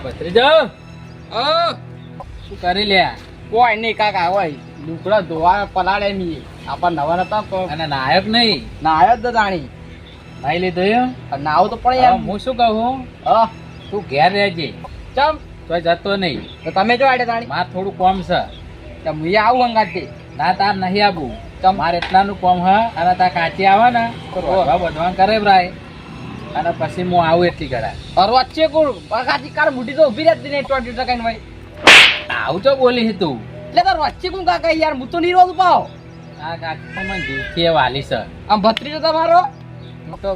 ભત્રીજો શું કરી લ્યા? કોઈ નહીં કાકા હોય લુગડા ધોવા પલાળે નહીં આપણ નવા નતા અને નાયક નહીં નાયો જ જાણી નાઈ લીધું નાવ તો પણ યાર હું શું કહું, હા તું ઘેર રહેજે, ચમ તો જતો નહીં. તો તમે જો આડે જાણી મારે થોડું કોમ છે. હું આવું અંગાથી ના તાર નહીં આવું, ચમ મારે એટલાનું કોમ હ અને તાર કાચી આવે ને તો બધવાન કરે ભરાય અને પછી હું આવું એટલી કરા. અરે વચ્ચે કોણ કાચી કાર બુટી તો ઉભી રહેતી નહીં 20 ટકા ભાઈ આવું તો બોલી છે તું. એટલે તાર વચ્ચે કોણ કાકા યાર હું તો નહીં રોજ પાવ આ કાકી તો મને જીવથી એ વાલી છે. આમ ભત્રીજો તમારો હું તો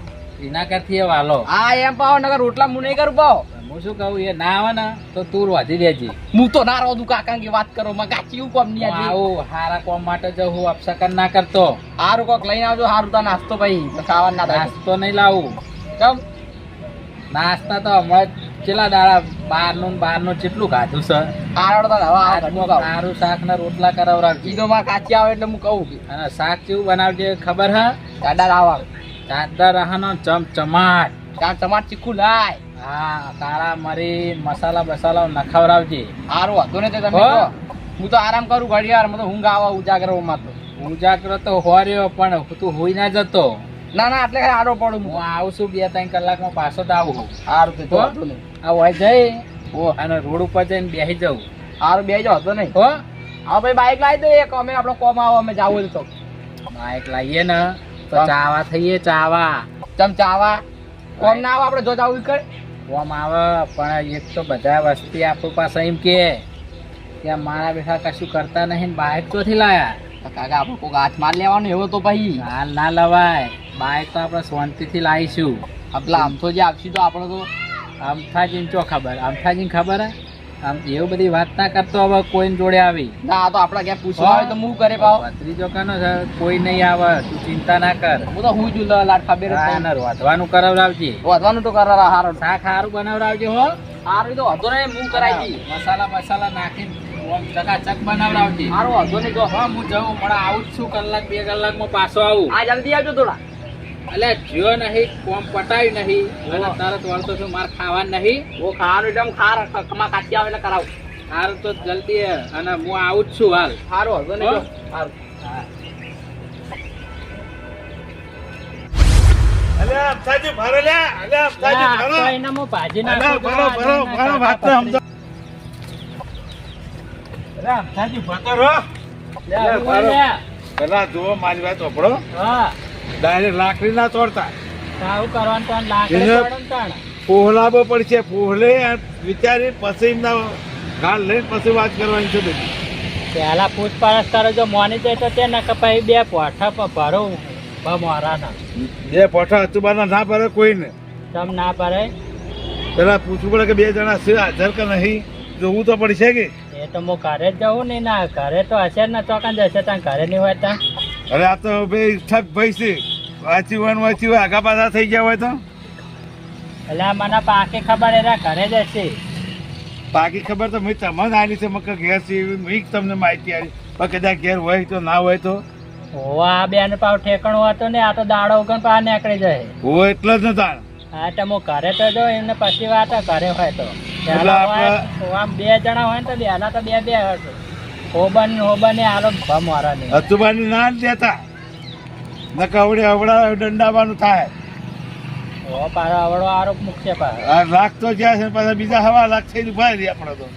એના કરથી એ વાલો. હા એમ પાવ નગર રોટલા હું નહીં કરું પાવ હું શું કહું, એ ના આવે ને તો તું વધી દેજે. હું તો ના રોધું કાકા ની વાત કરો માં કાચી એવું કોમ નહીં આજે આવું હારા કોમ માટે જો હું અપસકન ના કરતો. હારું કોક લઈને આવજો હારું તો નાસ્તો ભાઈ ખાવાનું ના થાય નાસ્તો નહીં લાવું. ચમ નાસ્તા તો હમણાં કેટલા દાડા બહારનું કેટલું ખાધું છે. આરડ તો હવે ઘરનું ખાવ સારું શાક ને રોટલા કરાવરાવજે. ઈ તો માં કાચી આવે એટલે હું કહું કે અને શાક કેવું બનાવજે ખબર હે? દાદા લાવા ચાદર રહનો ચમચમાટ. ચાર ટમાટ ચીખું લાય હા કાળા મરી મસાલા બસાલા નખાવરાવજે. હારું હતો ને તે તમે હો? તો હું તો આરામ કરું ઘડિયાળ મને ઊંઘ આવે ઉજાગરોમાં તો ઉજાગરો તો હોર્યો પણ તું હોઈ ના જતો. ના ના એટલે આડો પડું હું આવું છું 2-3 કલાકમાં પાછો જ આવું. હારું તો હો? હતો નહીં આ હોય જઈ હો અને રોડ ઉપર જઈને બેસી જવું. હારું બે જો હતો નહીં હો હા ભાઈ બાઈક લાવી દે એક અમે આપણો કોમ આવો અમે જાવું તો બાઈક લાવીએ ને તો ચાવા થઈએ ચાવા. ચમ ચાવા કોમ ના આવે આપણે જો જાવું કર કોમ આવે પણ એક તો બધા વસ્તી આપણી પાસે એમ કે મારા બેઠા કશું કરતા નહીં ને બાઈક ચોથી લાયા. કાકા આપણે કોક હાથ માર લેવાનો એવો તો ભાઈ હાલ ના લવાય. બાઈક તો આપણે શાંતિથી લાવીશું. આપલા આમ તો જે આપશી તો આપણે તો આમથાજીને ચો ખબર, આમથાજીને ખબર હે? આમ એવું બધી વાત ના કરતો હવે કોઈને જોડે આવી. ના આ તો આપણા ક્યાં પૂછવા આવે તો હું કરે પાવ ભત્રીજો કાનો છે, કોઈ નહીં આવે, તું ચિંતા ના કર. હું તો હું જ લાડ ખબર જ નહીં વધવાનું કરાવડાવજે. વધવાનું તો કરા હારો શાક સારું બનાવડાવજે હો. હારું તો હતો ને હું કરાવી દી મસાલા નાખીને ચકાચક બનાવડાવજે. હારું હતો ને જો હા હું જાઉં હમણાં આવું જ છું, 1-2 કલાકમાં પાછો આવું. આ જલ્દી આવજો થોડા એટલે જ્યો નહીં કોમ પટાયું નહીં અને તરત વળતો છું, મારે ખાવાનું નહીં. ઓ ખાવાનું એકદમ ખાર કમા કાચી આવે એટલે કરાવું સારું તો જલ્દી અને હું આવું જ છું હાલ. હારું હતો ને જો હારું અલે અફસાજી ભરો લે, અલે અફસાજી ભરો. એનામાં ભાજી અલે ભરો ભરો ભરો વાત તો સમજો. અલે અફસાજી ભરો. પેલા જુઓ મારી વાત સાંભળો. ડાયરેક્ટ લાકડી ના તોડતા, પોહલાબો પડશે. પોહલે વિચારી પછી એમના ગાળ લઈને પછી વાત કરવાની છે બધી. પેલા પૂછપરછ કરો, જો મોની જાય તો તે ના કપાઈ 2 પોઠા પર ભરો મારાના. 2 પોઠા અતુબાના ના ભરે કોઈને. તમ ના ભરે પેલા પૂછવું પડે કે 2 જણા છે હાજર કે નહીં, જોવું તો પડશે કે. એ તો હું ઘરે જ જવું નહીં. ના ઘરે તો હશે ને ચોકન જશે ત્યાં ઘરે નહીં હોય ત્યાં. અરે આ તો ભાઈ ઠક ભાઈ છે, વાંચી હોય આગા પાછા થઈ ગયા હોય તો. એટલે મને પાકી ખબર એના ઘરે જ હશે. બાકી ખબર તો મેં તમને આની છે મકા ઘેર છે એવી મેં તમને માહિતી આવી. પણ કદાચ ઘેર હોય તો ના હોય તો આ બેન પાવ ઠેકણું હતો ને, આ તો દાડો ઉગન પા નીકળી જાય. હોય એટલે જ ને તાણ. હા તો હું ઘરે તો જો એમને પછી વાત ઘરે હોય તો એટલે આમ 2 જણા હોય ને તો બેલા તો 2 હશે. હોબન ને આલો ભમવારા નહીં. અતુબાની ના જ દેતા નકા અવડા દંડાવાનું થાય. ઓ પારો આવડો આરોપ મૂકશે પાછો. આ લાખ તો જ્યાં છે પાછા બીજા 1.5 લાખ થઈ ઉભા રહી આપણે તો.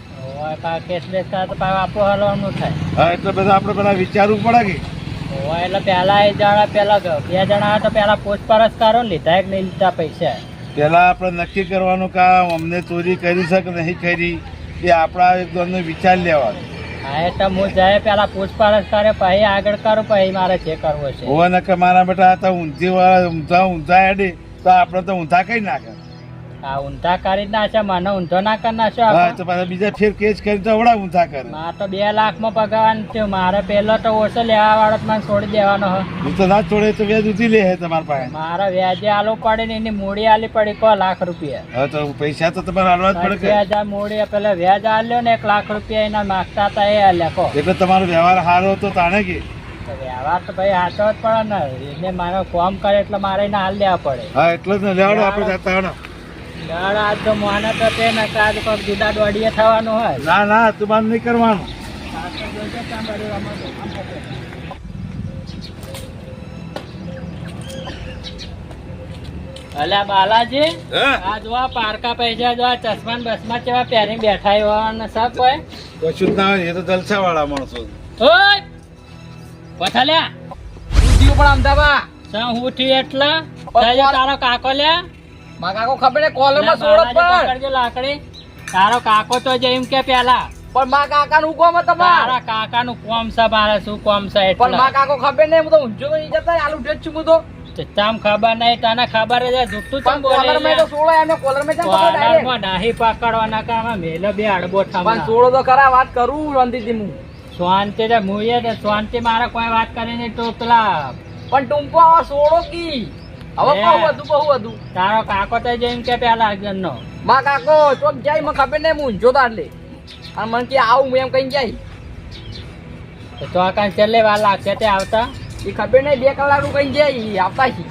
ઓય પા કેસલેસ થાય તો પાછું આપો હલવાનું થાય. હા એટલે બધા આપણે પેલા વિચારવું પડે કે. ઓય એટલે પેલા 1 જણા પેલા 2 જણા તો પેલા પૂછપરછ કરો ને લીધા કે નહીં લીધા પૈસા. પેલા આપણે નક્કી કરવાનું કામ અમને ચોરી કરી છે કે નહીં કરી એ આપણા એકદમ વિચાર લેવાનો. હા એટલે હું જાય પેલા પૂછપરછ કરે પછી આગળ કરું પછી મારે જે કરવું છે. હોવા નકે મારા બેટા હતા ઊંધી વાળા ઊંધા હેડે તો આપણે તો ઊંધા કઈ નાખે. આ ઊંધા કરી જ નાખે, મને ઊંધો ના કરી નાખશો. હા તો પાછા બીજા ફેર કેસ કરી તો અવડા ઊંધા કરે. મારે તો 2 લાખમાં પગારવાનું થયું. મારે પેલો તો ઓછો લેવા વાળો મને છોડી દેવાનો હ. હું તો ના છોડે તો વ્યાજ ઉધી લે તમારા પાસે. મારે વ્યાજે આલવું પડે ને એની મૂડી આલી પડી ₹1 લાખ. હા તો પૈસા તો તમારે આલવા જ પડે કે. 20,000 મૂડી પેલા વ્યાજ આલ્યો ને ₹1 લાખ એના માગતા હતા એ આલ્યા કહો. એટલે તમારો વ્યવહાર સારો હતો તાણે કે. વ્યવહાર તો ભાઈ હાચો જ પડે ને. એને મારો કોમ કરે એટલે મારે એને હાલ દેવા પડે. હા એટલે જ ને લેવાડો આપણે જતા હેડો. ચાલ આજ તો મોને તો તે ને કાજ કોક જુદા દોડીએ થવાનું હોય ના ના તું બાંધ નહીં કરવાનું. અલ્યા બાલાજી હા? આ જો આ પારકા પૈસા જો આ ચશ્મા ને બસમાં કેવા પહેરીને બેઠા એવા ને સબ હોય કશું જ ના હોય, એ તો જલસા વાળા માણસો. ઓય પથાલ્યા ઉઠ્યું પણ અમદાવાદ સા હું થી એટલા તાજો તારો કાકો લ્યા માં કાકો ખબર ને કોલરમાં લ્યા, સોળો બાલાજી પણ પકડજો લાકડી તારો કાકો તો જેમ કે પેલા પણ માં કાકા નું કોમ તમાર તારા કાકા નું કોમ છે મારે શું કોમ છે પણ એટલે માં કાકો ખબર નહીં હું તો ઊંઝો તો નહીં જતા આલુ ઉઠે જ છું હું તો તમ ખબર નહીં તને ખબર જ જુઠ્ઠું ચમ પણ કોલર બોલે માં તો સોળો એમને કોલર માં ચાલ પકડો ડાયરેક્ટ કોલરમાં નાહી પકડવાના કામ મેલે બે અડબો પણ ઠામણા સોળો તો કરા વાત કરું શાંતિથી હું શાંતિ રે મુએ ને શાંતિ મારે કોઈ વાત કરીને તો પેલા પણ ટૂંકો આવા સોળો કી હવે લે. બહુ હતું તારો કાકો તો જેમ કે પેલા જણનો માં કાકો ચોક જાય મને ખબર નહીં હું ઊંઝો તો આટલે અને મને કે આવું હું એમ કઈ જાય તો કાંઈ છેલ્લે વાર લાગશે તે આવતા એ ખબર નહીં 2 કલાક નું કઈ જાય ઈ આવતા છે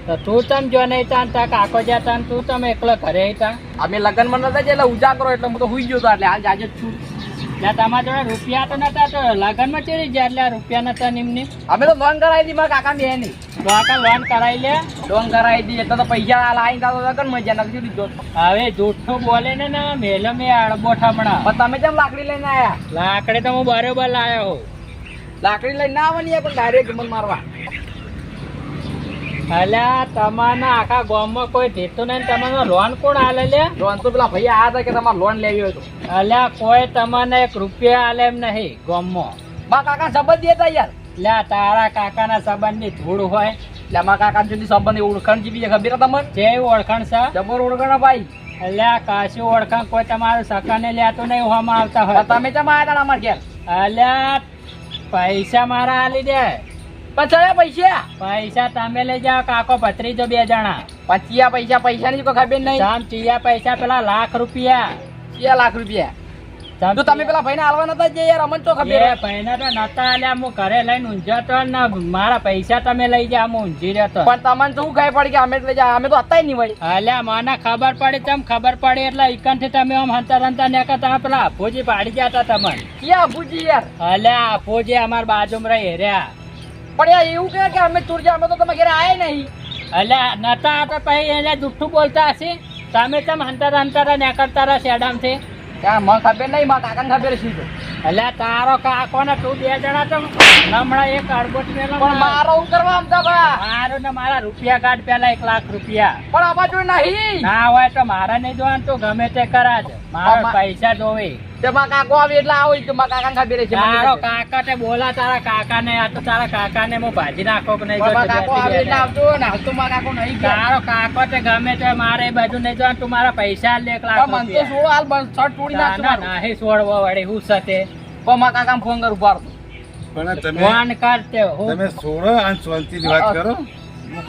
તો તું તમ જો નહીં તાન તા કાકો જતા ને તું તમે એકલો ઘરે હતા અમે લગ્ન માં નતા એટલે ઉજાગરો એટલે હું તો હુઈ ગયો તો એટલે આજ આજે જ છું એટલે તમારા જોડે રૂપિયા તો નતા તો લગનમાં ચડી ગયા એટલે રૂપિયા નતા નિમની અમે તો લોન કરાવી દી મારા કાકા ને નહીં તો આકા લોન કરાવી લે લોન કરાવી દી એટલે તો પૈસા લાઈન તો લગ્ન માં જ્યાં નથી લીધો હવે જૂઠું બોલે ને ના મેલે મેં અડબો ઠમણા પણ તમે કેમ લાકડી લઈને આયા લાકડી તો હું બરોબર લાયો હું લાકડી લઈને ના આવવાની પણ ડાયરેક્ટ મન મારવા અલ્યા તમારા આખા ગામમાં કોઈ દેતું નહીં તમારો લોન કોણ આલે લે લોન તો પેલા ભાઈ આયા હતા કે તમારે લોન લેવી હોય તો અલ્યા કોઈ તમને 1 રૂપિયા આલે એમ નહીં ગામમાં મારા કાકા સંબંધ દેતા યાર લ્યા તારા કાકાના સંબંધની ધૂળ હોય એટલે મારા કાકા સુધી સંબંધ ઓળખાણ જેવી છે ખબર તમને જે ઓળખાણ છે જબર ઓળખાણ ભાઈ અલ્યા કાશી ઓળખાણ કોઈ તમારું સકાને લેતું નહીં હોવામાં આવતા હોય તમે ચમ આયા હતા અમાર ઘેર અલ્યા પૈસા મારા આલી દે પછી પૈસા પૈસા તમે લઈ જાઓ કાકો ભત્રીજો 2 જણા પૈસા પૈસાની કોઈ ખબર નહીં તમ ચીયા પૈસા પેલા લાખ રૂપિયા 6 લાખ રૂપિયા તો તમે પેલા ભાઈને આલવા નતા જે યાર અમને તો ખબર એ પૈના તો નતા આલ્યા હું ઘરે લઈને ઊંઝાતો ને મારા પૈસા તમે લઈ જા હું ઊંઝી રહ્યો પણ તમને શું ખબર પડી કે અમે જ અમે તો હતા નહીં ભાઈ અલ્યા મને ખબર પડી તમ ખબર પડી એટલે ઈકનથી તમે આમ હંતા હંતા ને તમે પેલા અફોજી પાડી જતા તમને ક્યાં અબુજી યાર અલ્યા અફોજી અમાર બાજુમાં રહી હેર્યા પણ યાર એવું કે અમે તુર જા અમે તો તમે ઘરે આયા નહીં અલ્યા નતા હતા પછી એને જુઠ્ઠું બોલતા હશે તમે તમ હંતા ને કરતા રહ્યા શેડામથી ત્યાં મને ખબર નહીં મારા કાકાને ખબર છે તો અલ્યા તારો કાકો ને તું 2 જણા તો હમણાં એક અડબોટ મેલો પણ મારો હું કરવા આમતા બા મારું ને મારા રૂપિયા કાઢ પેલા 1 લાખ રૂપિયા પણ આમાં જોઈ નહીં ના હોય તો મારા નહીં જોવાનું તું ગમે તે કરાજ મારા પૈસા જોવે તે મારા કાકો આવે એટલે આવો તો મારા કાકાને ખબર છે તારો કાકા તે બોલા તારા કાકા ને આ તો તારા કાકા ને હું ભાજી નાખો કે નહીં મારા કાકો આવે એટલે જોતો આવતો ને હાલ તો મારા કાકો નહીં ગયા તારો કાકો તે ગમે તે મારે એ બાજુ નહીં જોવાનું તું મારા પૈસા લે 1 લાખ પણ મને તો રૂપિયા છોડો હાલ બંધ શર્ટ તોડી ના નાખજો ના નહીં છોડવો વળી હું સાથે પણ મારા કાકાને ફોન કરું પાડતો પણ ફોન કરતે હું તમે છોડો અને શાંતિથી વાત કરો.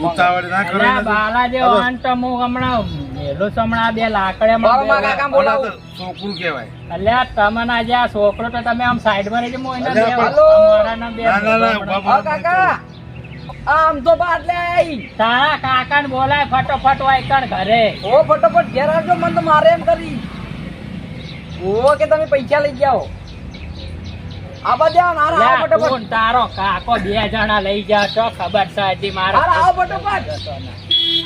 ઉતાવળ ના કરો. અલ્યા બાલાજી વાન તો હું હમણાં મેલું છું હમણાં 2 મારો મારા કાકા લાકડે બોલાવો. છોકરું કહેવાય. અલ્યા તમને આજે આ છોકરો તો તમે આમ સાઈડમાં રહેજો હું એને અલ્યા, બે હાલો. અમારાના બે ના, ના, ના, હમણાં. બાબા. હા કાકા આમ તો બાદ લે આઈ તારા કાકાને બોલાય ફટોફટ વાયકણ ઘરે ઓ ફટોફટ ઘેર આવજો મને તો મારે એમ કરી ઓ કે તમે પૈસા લઈ જાઓ આવા જાઓ ને હારા આવો લ્યા, તું ફટોફટ ને તારો કાકો 2 જણા લઈ જા તો ખબર છે હજી મારા હારા આવો ફટોફટ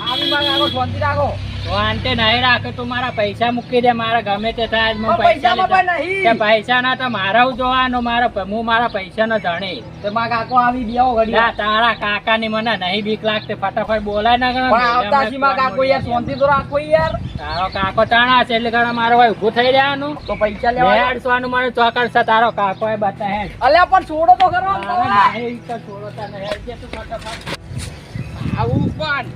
આવી માં કાકો શાંતિ રાખો તો આંતે નહીં રાખે તું મારા પૈસા મૂકી દે મારા ગમે તે થાય હું પણ પૈસા પૈસા બાપા લીધા. નહીં. તે પૈસા ના તો મારા હું જોવાનું હું મારા પૈસા નો ધણી તે માં કાકો આવી બેહો ઘડી લ્યા, તારા કાકા ની મને નહીં બીક લાગતી ફટાફટ બોલાય ના ગણે. પણ આવતા છી માં કાકો યાર શાંતિ તો રાખો યાર તારો કાકો તાણા છે એટલે ગણે મારો ભાઈ ઊભું થઈ રહ્યાનું તો પૈસા લેવા જાઓ. બેડસવાનું મને ચોકડ છે તારો કાકો એ બતાહે અલ્યા પણ છોડો તો ખરો આમ તારે તો. નહીં તો છોડો તને હેડજે તું ફટાફટ. આવું પણ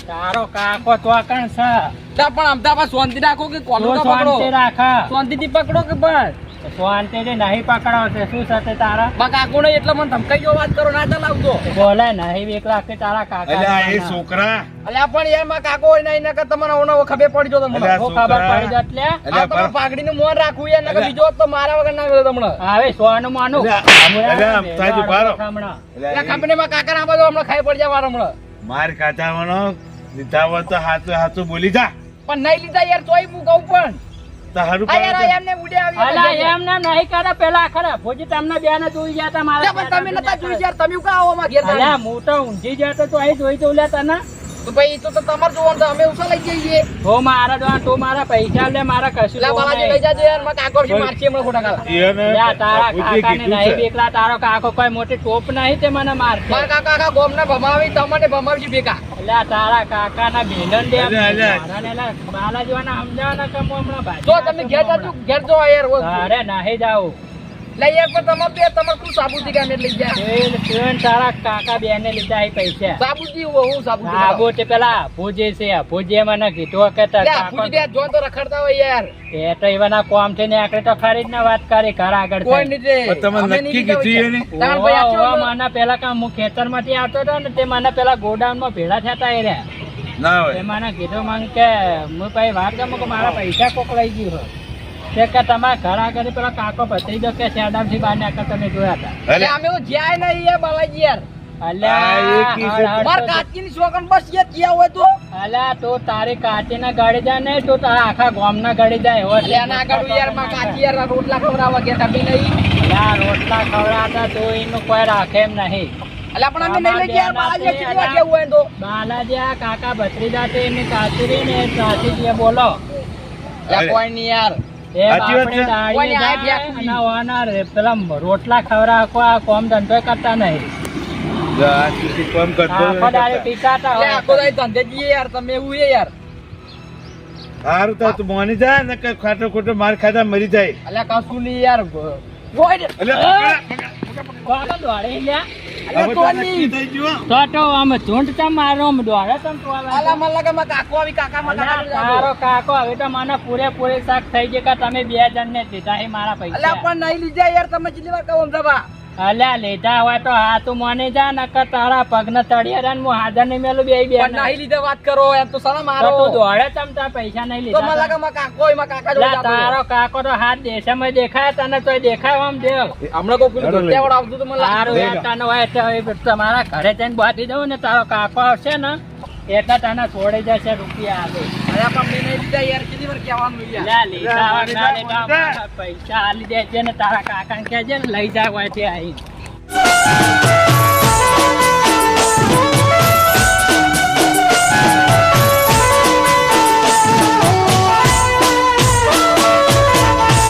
તારો કાકો ચોકણ છે તા પણ અમદાવાદ શાંતિ રાખો કે કોલો તું ના શાંતિ પકડો રાખા શાંતિથી પકડો કે બસ શાંતિથી નહીં પકડાવ છે શું સાથે તારા માં કાકો ને એટલે મને ધમકાઈ જો વાત કરો ના ચલાવતો બોલાય નહીં બીક લાગતી તારા કાકા અલ્યા એ છોકરા અલ્યા પણ યાર માં કાકો હોય નહીં નકર તમને ઓનો ખબર પડી જો તમને અલ્યા, હું ખબર પડી જાય એટલે અલ્યા, આ તમે પાઘડીનું મોં રાખવું યાર નકર અલ્યા. બીજો હોત તો મારા વગર ના ગયો તમને હવે સોનું માનું અલ્યા, તાજી બારો. એટલે ખબર નહીં માં કાકા ના બધું હમણાં ખાઈ પડી જાય મારા હમણાં માર કાચાવાનો લીધા હોય તો હાથું બોલી જા. પણ નહીં લીધા યાર તોય હું કહું પણ તો હારું આ યાર પડે તો. એમને ઉડે આવી અલા એમ ના નહીં કરે પેલા ખરા ભોજી તમને બેને જોઈ ગયા તા મારા પણ તમે નતા જોઈ યાર તમે કા આવો માં ઘેર અલ્યા હું તો ઊંઘી જતો તો અહીં જોઈ તો લે તને તો ભાઈ તો તમાર જોવાનું તો અમે ઉસા લઈ જઈએ તો મારા ડોહા તો મારા પૈસા લે મારા કશું લા જોવું બાબાજી નહીં. લઈ જાજો યાર માં કાકો થી મારશે હમણાં ખોટા કાલા એને લ્યા, તારા બાપુજીએ કાકાને કીધું નહીં છે. બેકલા તારો કાકો કોઈ મોટી ટોપ નહીં તે મને મારશે મારા કાકા આખા ગોમ ને ભમાવી તમને ભમાવજી ભેગા અલ્યા તારા કાકાના બેનન દે અરે, અરે. મારાને લા બાલાજીવાના સમજાવવાના કામ હમણાં ભાજી જો તમે ઘેર જાજો ઘેર જો યાર તારે નહીં જાવું લઈ યાર પણ તમાર કું સાબુતી કામે લઈ જાય તેલ તારા કાકા બેને લીધા એ પૈસા સાબુતી હું સાબુતી આબો તે પેલા ભોજે છે ભોજે મને કીધું કે તાર લે કાકો પૂછી દે જો તો રખડતા હોય યાર એ તો એવાના કોમ છે ને આકડે તો ખરી જ ના વાત કરી ઘર આગળ કોઈ નહીં તે પણ તમે અમે નક્કી નહીં કીધું લીધા એને? તાર ભાઈ આચો ઓવા મને પેલા કામ હું ખેતર માંથી આવતો હતો ને તે મને પેલા ગોડાઉન માં ભેળા થતા એ રહ્યા ના તે હોય મને કીધું મને કે હું પછી વાત કરું કે મારા પૈસા કોક લઈ ગયું હોય તે કે તમારા ઘર આગળ પેલા કાકો ભત્રીજો કે શેરડામ થી બહાર નાખતા તમે જોયા હતા લે અમે તો જાય નહીં યાર બાલાજી યાર અલ્યા આ એક ઈ છે. માર કાચીની શોકન બસ યાર ક્યાં હોય તો અલ્યા તો તારી કાચી ના ગાડી જાય ને તો તારા આખા ગામ ના ગાડી જાય એવો લે ના આગળ યાર માં કાચી યાર રોટલા ખવડાવવા ગયા તા બી નહીં અલ્યા રોટલા ખવડાવતા તો એનું કોઈ રાખે એમ નહીં અલ્યા પણ અમે નહીં લઈ ગયા બાલાજી કેટલી વાર કેવું હોય તો બાલાજી આ કાકા ભત્રીજા તે એની કાચી ને સાચી જે બોલો લે કોઈ નહીં યાર એ સાચી વાત બાપડે છે. દાળીએ કોઈને આ જાય ફેંકવી. અને વાના પેલા રોટલા ખવડાવવા આ કોમ ધંધો કરતા નહીં જો આ ચીઠી કામ કરતો આખો દાડે પીકાતા લે હોય આખો દાઈ ધંધે જઈએ યાર તમે એવું છે યાર સારું તો તું મોની જા ને કે ખાટો ખોટો માર ખાધા મરી જાય અલ્યા કશું નહીં યાર હોય ને. એટલે કોણ દોડે લ્યા? અલ્યા હવે તો તો નહીં. નક્કી થઈ ગયું હો. તો આમ ઝૂંડ ચમ મારો આમ દોડે તમ તો આવે. અલ્યા મને લાગે મારા કાકો આવી કાકા માં અલ્યા, કાકા તારો કાકો હવે તો મને પૂરેપૂરી શાક થઈ ગઈ કે તમે બે જણ ને દીધા છે મારા અલ્યા પૈસા પણ નહીં લીધા યાર તમે કેટલી વાર કહો સમજાવા અલ્યા લીધા હોય તો હા તું મને જા નકર તારા પગને તળિયા હું હાજર નહીં મેલું બે બે પણ નહીં લીધા વાત કરો એમ તો સાલા મારો તું દોડે તમ તાર પૈસા નહીં તો મને લીધા લાગે મારા કાકો હોય, મારા કાકા જોડે અલ્યા, જાતો તારો કાકો તો હાથ દેશામાં દેખાય તને તોય દેખાય આમ દેવ હોય. હમણાં કોઈ પેલું હેડો લઈ ધોતિયાવાળો આવતું તો મને તારું લાગતું. યાર તને હોય તો હવે તમારા ઘરે જઈને બાંધી દઉં ને તારો કાકો આવશે ને એટલે તને છોડી જશે રૂપિયા આપે અલ્યા પણ મેં નહીં લીધા યાર કેટલી વાર કહેવાનું યાર લ્યા, લીધા હોય ના લીધા લીધા હોય. મારા પૈસા આલી દેજે ને તારા કાકાને કહેજે ને લઈ જાય હોય તે આઈ